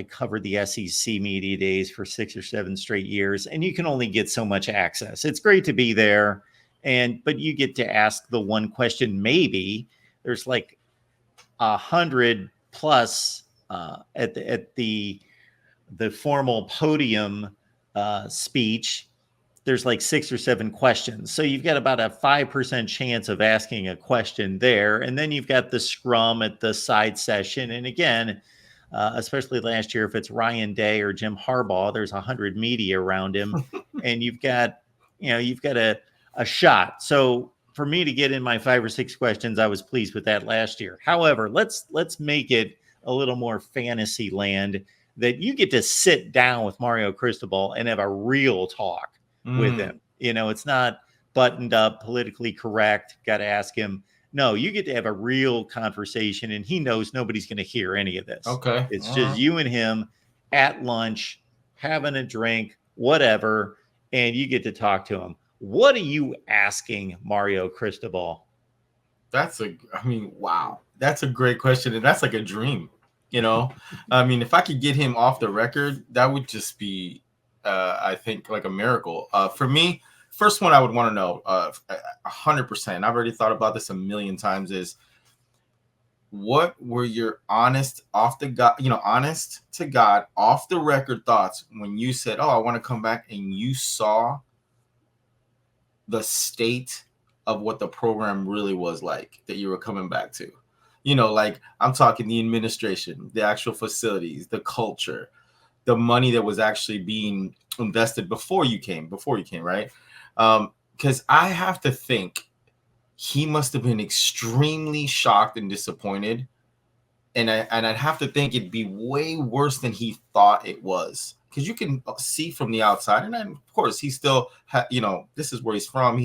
I covered the SEC media days for 6 or 7 straight years, and you can only get so much access. It's great to be there, but you get to ask the one question. Maybe there's like 100 plus at the formal podium speech. There's like 6 or 7 questions. So you've got about a 5% chance of asking a question there. And then you've got the scrum at the side session. And again, especially last year, if it's Ryan Day or Jim Harbaugh, there's 100 media around him. And you've got a shot. So for me to get in my 5 or 6 questions, I was pleased with that last year. However, let's make it a little more fantasy land that you get to sit down with Mario Cristobal and have a real talk with him. It's not buttoned up, politically correct, got to ask him. No, you get to have a real conversation, and he knows nobody's going to hear any of this. Okay. It's just you and him at lunch, having a drink, whatever, and you get to talk to him. What are you asking Mario Cristobal? Wow. That's a great question, and that's like a dream. If I could get him off the record, that would just be I think like a miracle. For me, first one I would want to know 100%. I've already thought about this a million times. Is what were your honest to God, off the record thoughts when you said, "Oh, I want to come back," and you saw the state of what the program really was like that you were coming back to? Like I'm talking the administration, the actual facilities, the culture, the money that was actually being invested before you came, right? Because I have to think he must have been extremely shocked and disappointed. And I'd have to think it'd be way worse than he thought it was. Because you can see from the outside. And then, of course, he still this is where he's from.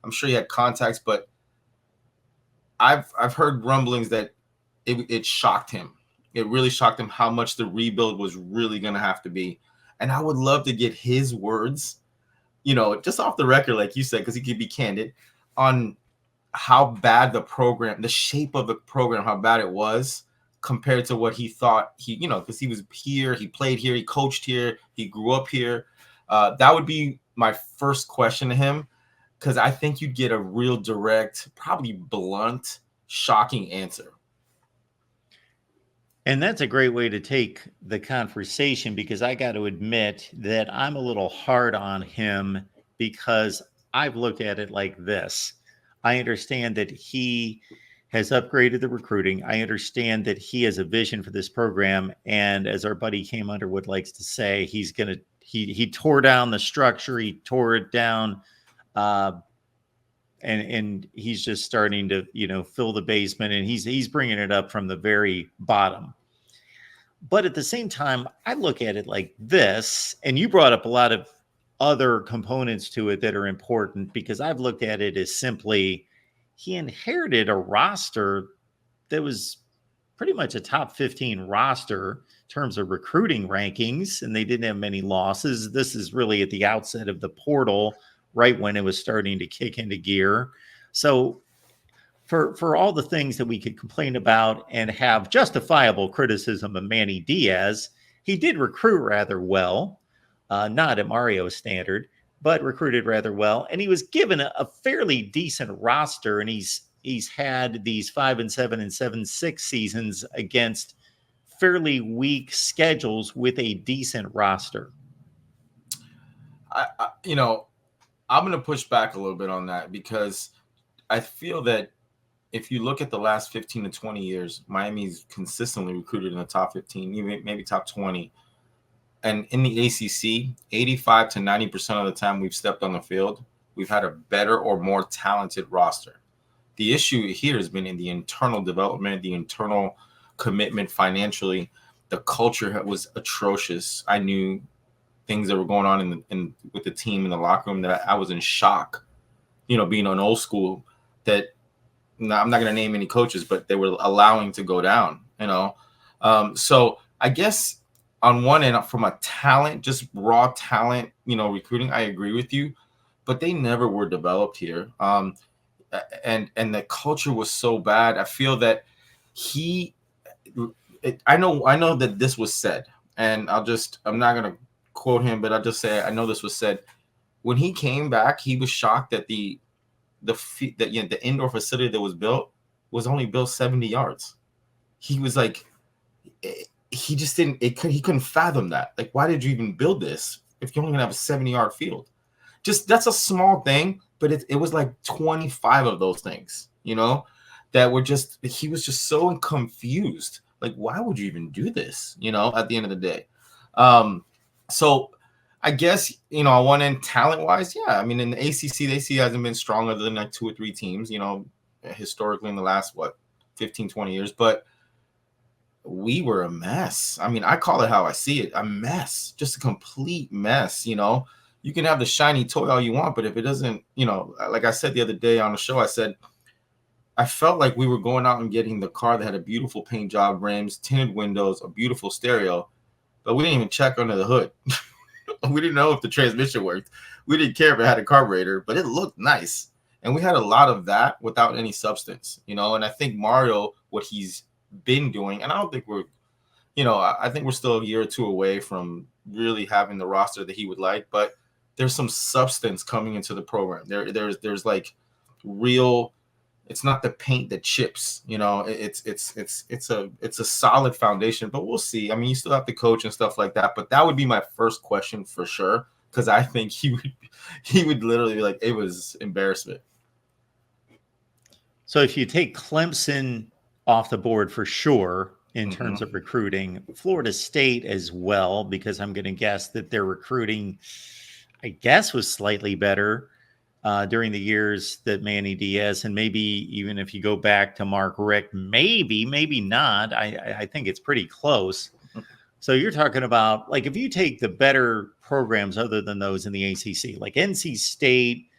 I'm sure he had contacts, but I've heard rumblings that it shocked him. It really shocked him how much the rebuild was really going to have to be. And I would love to get his words, just off the record, like you said, because he could be candid on how bad the shape of the program, how bad it was compared to what he thought because he was here, he played here, he coached here, he grew up here. That would be my first question to him, because I think you'd get a real direct, probably blunt, shocking answer. And that's a great way to take the conversation, because I got to admit that I'm a little hard on him, because I've looked at it like this. I understand that he has upgraded the recruiting. I understand that he has a vision for this program. And as our buddy Cam Underwood likes to say, he tore down the structure. He tore it down. And he's just starting to, fill the basement, and he's bringing it up from the very bottom. But at the same time, I look at it like this, and you brought up a lot of other components to it that are important, because I've looked at it as simply he inherited a roster that was pretty much a top 15 roster in terms of recruiting rankings, and they didn't have many losses. This is really at the outset of the portal, right when it was starting to kick into gear. So for all the things that we could complain about and have justifiable criticism of Manny Diaz, he did recruit rather well, not at Mario's standard, but recruited rather well. And he was given a fairly decent roster, and he's had these 5-7 and 7-6 seasons against fairly weak schedules with a decent roster. I'm going to push back a little bit on that, because I feel that if you look at the last 15 to 20 years, Miami's consistently recruited in the top 15, even maybe top 20. And in the ACC, 85 to 90% of the time we've stepped on the field, we've had a better or more talented roster. The issue here has been in the internal development, the internal commitment financially. The culture was atrocious. I knew things that were going on with the team in the locker room that I was in shock, being on old school, that I'm not going to name any coaches, but they were allowing to go down, So I guess on one end, from a talent, just raw talent, recruiting, I agree with you, but they never were developed here. And the culture was so bad. I feel that I know that this was said, and I'm not going to quote him, but I'll just say, I know this was said, when he came back, he was shocked that the indoor facility that was built was only built 70 yards. He was like, he just he couldn't fathom that. Like, why did you even build this if you're only gonna have a 70-yard field? Just, that's a small thing, but it was like 25 of those things, that were just, he was just so confused. Like, why would you even do this? At the end of the day. So I guess, on one end, talent-wise, yeah. I mean, in the ACC, the ACC hasn't been strong other than like 2 or 3 teams, historically in the last, 15, 20 years. But we were a mess. I mean, I call it how I see it, a mess, just a complete mess. You can have the shiny toy all you want, but if it doesn't, like I said the other day on the show, I said, I felt like we were going out and getting the car that had a beautiful paint job, rims, tinted windows, a beautiful stereo, but we didn't even check under the hood. We didn't know if the transmission worked. We didn't care if it had a carburetor, but it looked nice. And we had a lot of that without any substance, and I think Mario, what he's been doing, and I don't think we're, I think we're still a year or 2 away from really having the roster that he would like, but there's some substance coming into the program. There's like real, it's not the paint that chips, it's a solid foundation, but we'll see. I mean, you still have to coach and stuff like that, but that would be my first question for sure, because I think he would literally be like, it was embarrassment. So if you take Clemson off the board for sure in terms of recruiting, Florida State as well, because I'm going to guess that their recruiting, I guess, was slightly better during the years that Manny Diaz, and maybe even if you go back to Mark Richt, maybe not. I think it's pretty close. So you're talking about, like, if you take the better programs other than those in the ACC, like NC State,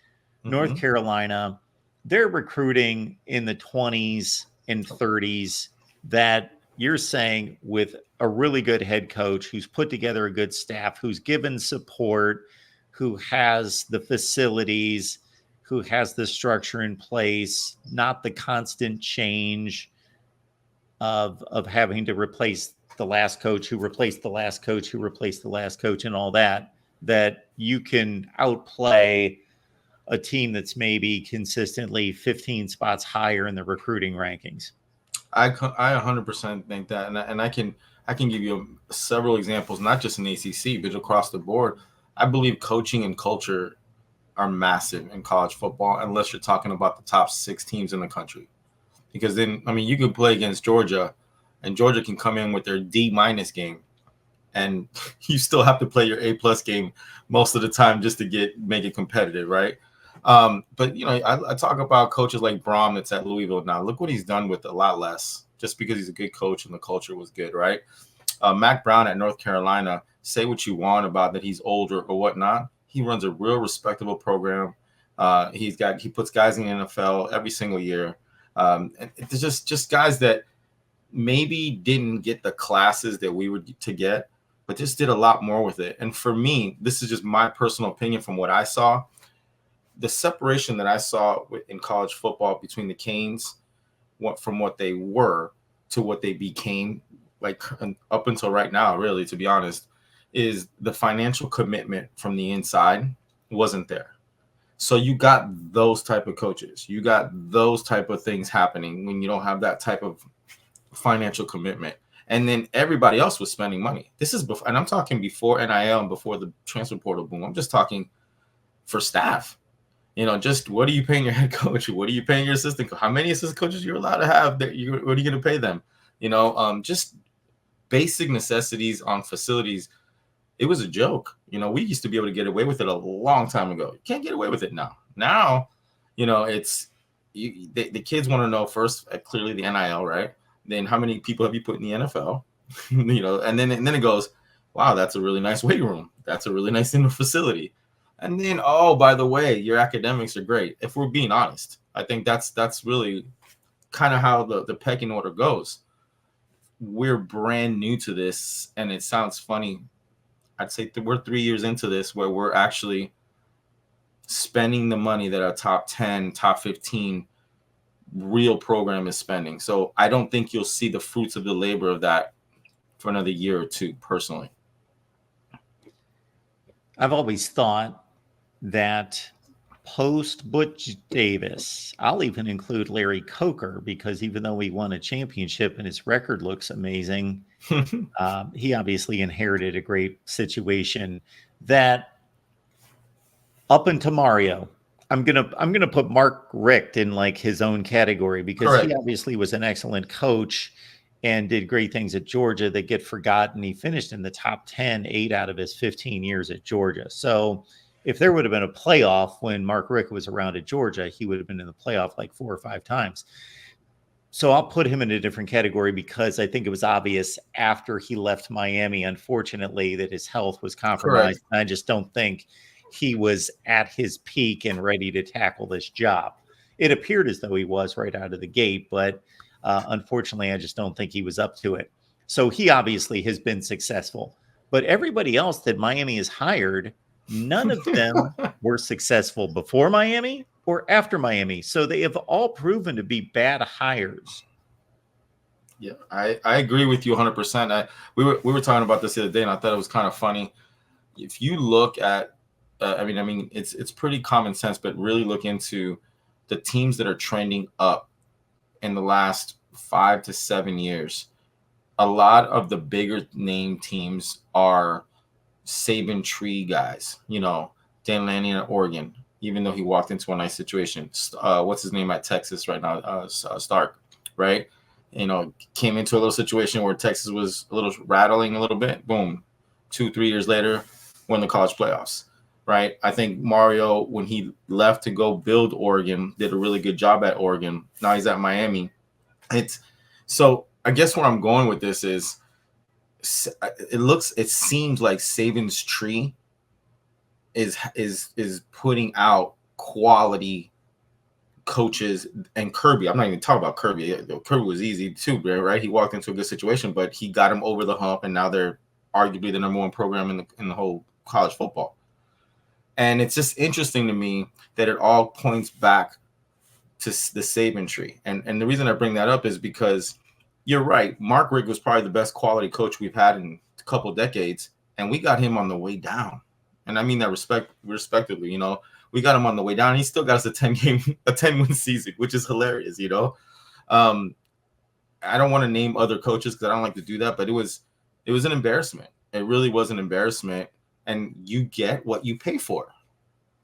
North Carolina, they're recruiting in the 20s and 30s, that you're saying with a really good head coach who's put together a good staff, who's given support, who has the facilities, who has the structure in place, not the constant change of having to replace the last coach who replaced the last coach who replaced the last coach and all that, that you can outplay a team that's maybe consistently 15 spots higher in the recruiting rankings. I 100% think that, and I can give you several examples, not just in the ACC, but across the board. I believe coaching and culture are massive in college football, unless you're talking about the top 6 teams in the country. Because then, I mean, you could play against Georgia, and Georgia can come in with their D- game, and you still have to play your A+ game most of the time just to make it competitive, right? But I talk about coaches like Braum that's at Louisville now. Look what he's done with a lot less, just because he's a good coach and the culture was good, right? Mac Brown at North Carolina, say what you want about that he's older or whatnot, he runs a real respectable program. He puts guys in the NFL every single year. And it's just guys that maybe didn't get the classes that we were to get, but just did a lot more with it. And for me, this is just my personal opinion from what I saw. The separation that I saw in college football between the Canes, from what they were to what they became, like up until right now, really, to be honest, is the financial commitment from the inside wasn't there. So you got those type of coaches. You got those type of things happening when you don't have that type of financial commitment. And then everybody else was spending money. This is before, and I'm talking before NIL and before the transfer portal boom. I'm just talking for staff. Just what are you paying your head coach? What are you paying your assistant? How many assistant coaches you're allowed to have? What are you going to pay them? Just basic necessities on facilities. It was a joke. We used to be able to get away with it a long time ago. You can't get away with it now. Now, it's the kids want to know first, clearly the NIL, right? Then how many people have you put in the NFL? And then it goes, wow, that's a really nice weight room. That's a really nice indoor facility. And then, oh, by the way, your academics are great. If we're being honest, I think that's really kind of how the pecking order goes. We're brand new to this, and it sounds funny. I'd say we're 3 years into this where we're actually spending the money that our top 10, top 15 real program is spending. So I don't think you'll see the fruits of the labor of that for another year or two, personally. I've always thought that post Butch Davis, I'll even include Larry Coker, because even though he won a championship and his record looks amazing, he obviously inherited a great situation. That up into Mario, I'm gonna put Mark Richt in like his own category, because he Correct. obviously was an excellent coach and did great things at Georgia that get forgotten. He finished in the top 10, 8 out of his 15 years at Georgia. So if there would have been a playoff when Mark Richt was around at Georgia, he would have been in the playoff like 4 or 5 times. So I'll put him in a different category, because I think it was obvious after he left Miami, unfortunately, that his health was Correct. compromised. I just don't think he was at his peak and ready to tackle this job. It appeared as though he was right out of the gate, but unfortunately, I just don't think he was up to it. So he obviously has been successful. But everybody else that Miami has hired, none of them were successful before Miami or after Miami. So they have all proven to be bad hires. Yeah, I agree with you 100%. We were talking about this the other day, and I thought it was kind of funny. If you look at, I mean, it's pretty common sense, but really look into the teams that are trending up in the last 5 to 7 years. A lot of the bigger name teams are Saban tree guys. You know, Dan Lanning at Oregon, even though he walked into a nice situation. What's his name at Texas right now? Stark, right? You know, came into a little situation where Texas was a little rattling a little bit. Boom, 2-3 years later, won the college playoffs, right? I think Mario, when he left to go build Oregon, did a really good job at Oregon. Now he's at Miami. So I guess where I'm going with this is, it seems like Saban's tree is putting out quality coaches. And Kirby, I'm not even talking about Kirby. Kirby was easy too, right? He walked into a good situation, but he got him over the hump, and now they're arguably the number one program in the whole college football. And it's just interesting to me that it all points back to the Saban tree. And the reason I bring that up is because you're right. Mark Richt was probably the best quality coach we've had in a couple decades, and we got him on the way down. And I mean that respectively, you know. We got him on the way down. He still got us a 10-win season, which is hilarious, you know. I don't want to name other coaches because I don't like to do that, but it was an embarrassment. It really was an embarrassment. And you get what you pay for.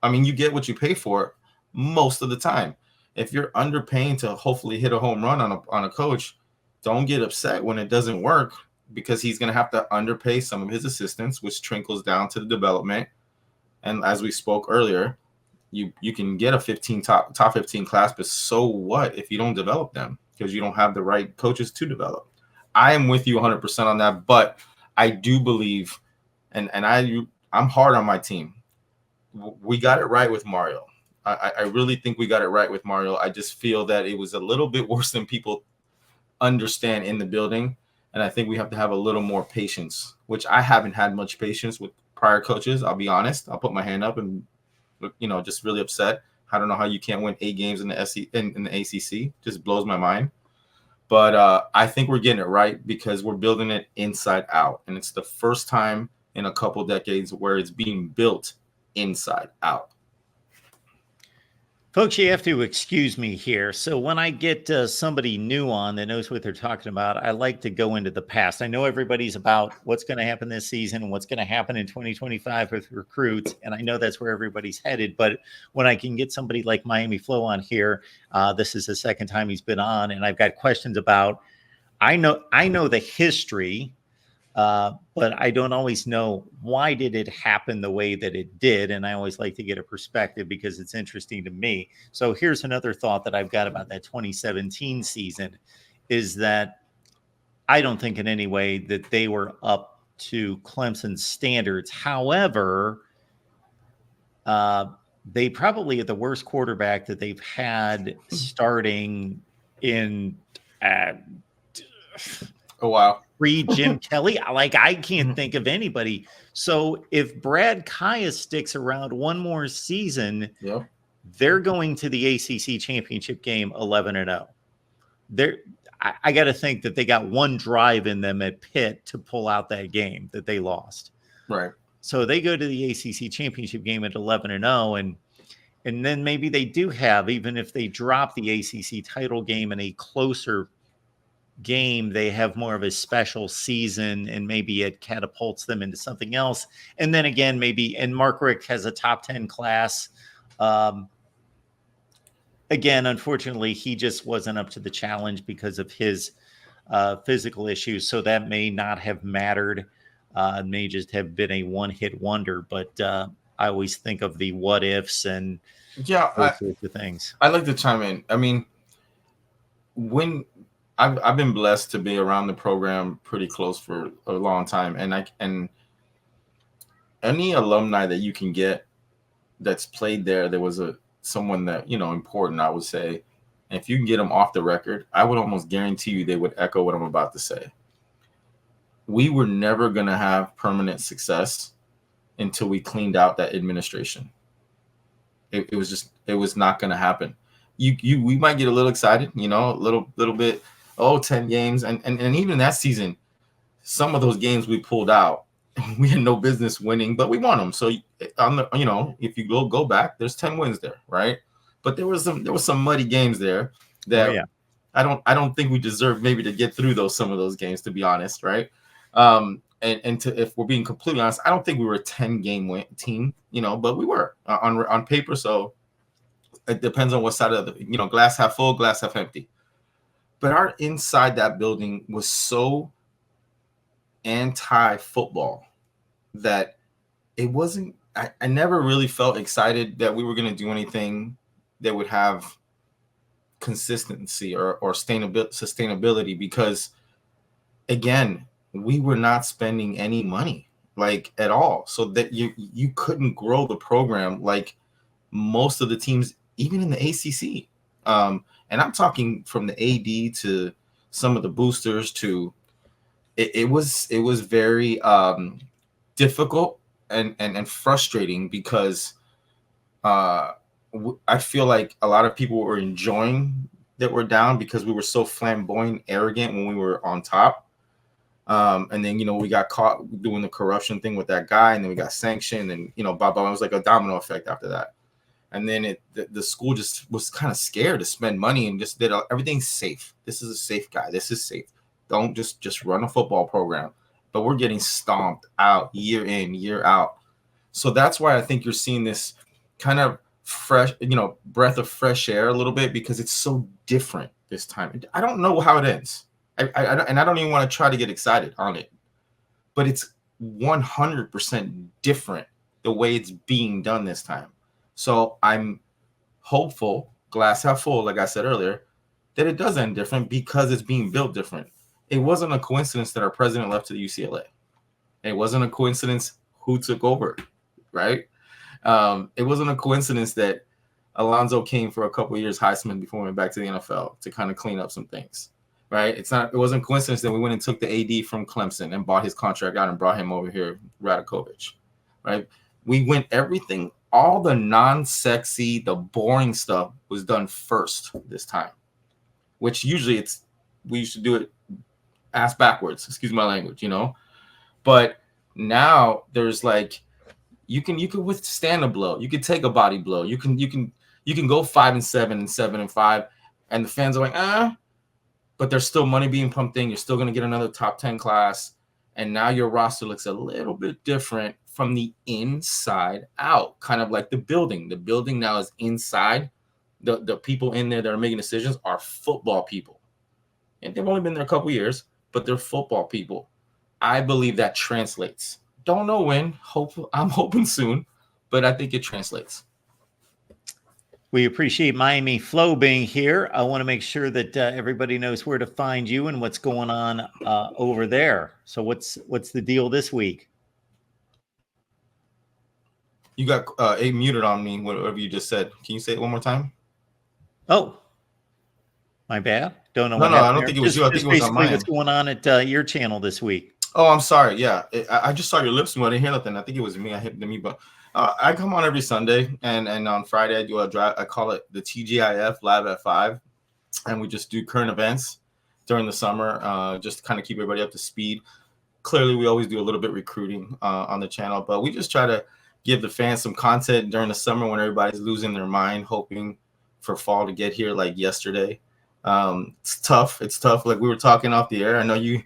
I mean, you get what you pay for most of the time. If you're underpaying to hopefully hit a home run on a coach, don't get upset when it doesn't work, because he's going to have to underpay some of his assistants, which trickles down to the development. And as we spoke earlier, you can get a top 15 class, but so what if you don't develop them because you don't have the right coaches to develop? I am with you 100% on that, but I do believe, and I'm hard on my team. We got it right with Mario. I really think we got it right with Mario. I just feel that it was a little bit worse than people understand in the building, and I think we have to have a little more patience, which I haven't had much patience with prior coaches. I'll be honest. I'll put my hand up and, you know, just really upset. I don't know how you can't win 8 games in the in the ACC. Just blows my mind. But I think we're getting it right because we're building it inside out, and it's the first time in a couple decades where it's being built inside out. Folks, you have to excuse me here. So when I get somebody new on that knows what they're talking about, I like to go into the past. I know everybody's about what's going to happen this season and what's going to happen in 2025 with recruits, and I know that's where everybody's headed. But when I can get somebody like Miami Flo on here, this is the second time he's been on, and I've got questions about. I know the history. But I don't always know why did it happen the way that it did. And I always like to get a perspective because it's interesting to me. So here's another thought that I've got about that 2017 season is that I don't think in any way that they were up to Clemson's standards. However, they probably had the worst quarterback that they've had starting in Oh, wow. Pre-Jim Kelly. Like, I can't think of anybody. So if Brad Kaya sticks around one more season, they're going to the ACC championship game 11-0. I got to think that they got one drive in them at Pitt to pull out that game that they lost. Right. So they go to the ACC championship game at 11-0, and then maybe they do have, even if they drop the ACC title game in a closer game, they have more of a special season, and maybe it catapults them into something else. And then again, maybe, and Mark Richt has a top 10 class. Again, unfortunately, he just wasn't up to the challenge because of his physical issues. So that may not have mattered. May just have been a one-hit wonder. But I always think of the what ifs and those sorts of things. I like to chime in. I mean, when I've been blessed to be around the program pretty close for a long time, and any alumni that you can get that's played there was someone that, you know, important, I would say. And if you can get them off the record, I would almost guarantee you they would echo what I'm about to say. We were never going to have permanent success until we cleaned out that administration. It was not going to happen. We might get a little excited, you know, a little bit. 10 games, and even that season, some of those games we pulled out, we had no business winning, but we won them. So on the, you know, if you go back, there's 10 wins there, right? But there was some muddy games there that I don't think we deserve maybe to get through some of those games, to be honest, right? If we're being completely honest, I don't think we were a 10-game team, you know, but we were on paper. So it depends on what side of the, you know, glass half full, glass half empty. But our inside that building was so anti-football that it wasn't. I never really felt excited that we were going to do anything that would have consistency or sustainability, because, again, we were not spending any money, like, at all, so that you couldn't grow the program like most of the teams, even in the ACC. And I'm talking from the AD to some of the boosters to it was very difficult and frustrating, because I feel like a lot of people were enjoying that we're down because we were so flamboyant, arrogant when we were on top. And then, you know, we got caught doing the corruption thing with that guy, and then we got sanctioned, and, you know, it was like a domino effect after that. And then the school just was kind of scared to spend money and just did everything's safe. This is a safe guy. This is safe. Don't just run a football program. But we're getting stomped out year in, year out. So that's why I think you're seeing this kind of fresh, you know, breath of fresh air a little bit, because it's so different this time. I don't know how it ends. And I don't even want to try to get excited on it. But it's 100% different the way it's being done this time. So I'm hopeful, glass half full, like I said earlier, that it does end different because it's being built different. It wasn't a coincidence that our president left to the UCLA. It wasn't a coincidence who took over, right? It wasn't a coincidence that Alonzo came for a couple of years Heisman before we went back to the NFL to kind of clean up some things, right? It wasn't a coincidence that we went and took the AD from Clemson and bought his contract out and brought him over here, Radakovich, right? We went everything. All the non-sexy, the boring stuff was done first this time, which usually we used to do it ass backwards, excuse my language, you know. But now there's like you can withstand a blow, you can take a body blow, you can go 5-7 and 7-5, and the fans are like, but there's still money being pumped in. You're still gonna get another top 10 class, and now your roster looks a little bit different from the inside out, kind of like the building. The building now is inside. The people in there that are making decisions are football people. And they've only been there a couple years, but they're football people. I believe that translates. Don't know when. I'm hoping soon, but I think it translates. We appreciate Miami Flow being here. I want to make sure that everybody knows where to find you and what's going on over there. So what's the deal this week? You got a muted on me, whatever you just said. Can you say it one more time? Oh, my bad. Don't know. No, I don't think it was you. I think it was on mine. What's going on at your channel this week? Oh, I'm sorry. Yeah, I just saw your lips move. I didn't hear nothing. I think it was me. I hit the mute button. I come on every Sunday, and on Friday I do a drive. I call it the TGIF Live at 5, and we just do current events during the summer, just to kind of keep everybody up to speed. clearly we always do a little bit recruiting on the channel, but we just try to give the fans some content during the summer when everybody's losing their mind, hoping for fall to get here like yesterday. It's tough. It's tough. Like we were talking off the air. I know your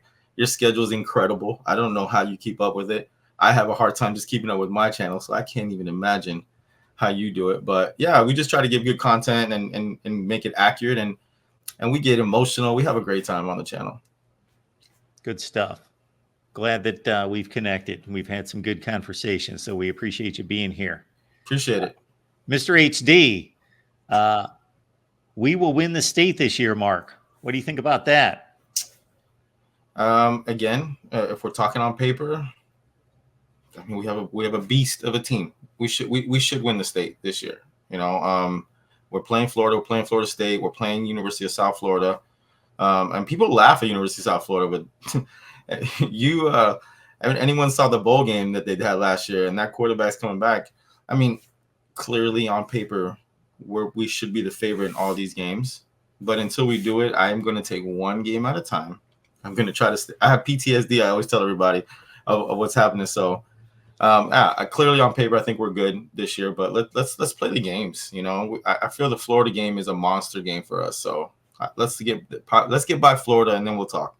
schedule is incredible. I don't know how you keep up with it. I have a hard time just keeping up with my channel, so I can't even imagine how you do it. But yeah, we just try to give good content and make it accurate, and we get emotional. We have a great time on the channel. Good stuff. Glad that we've connected. We've had some good conversations, so we appreciate you being here. Appreciate it. Mr. HD, we will win the state this year, Mark. What do you think about that? Again, if we're talking on paper, I mean, we have a beast of a team. We should win the state this year. You know, we're playing Florida. We're playing Florida State. We're playing University of South Florida. And people laugh at University of South Florida, but I mean, anyone saw the bowl game that they had last year, and that quarterback's coming back. I mean, clearly on paper, we should be the favorite in all these games. But until we do it, I am going to take one game at a time. I'm going to try to I have PTSD. I always tell everybody of what's happening. So clearly on paper, I think we're good this year. But let's play the games. You know, I feel the Florida game is a monster game for us. So let's get by Florida, and then we'll talk.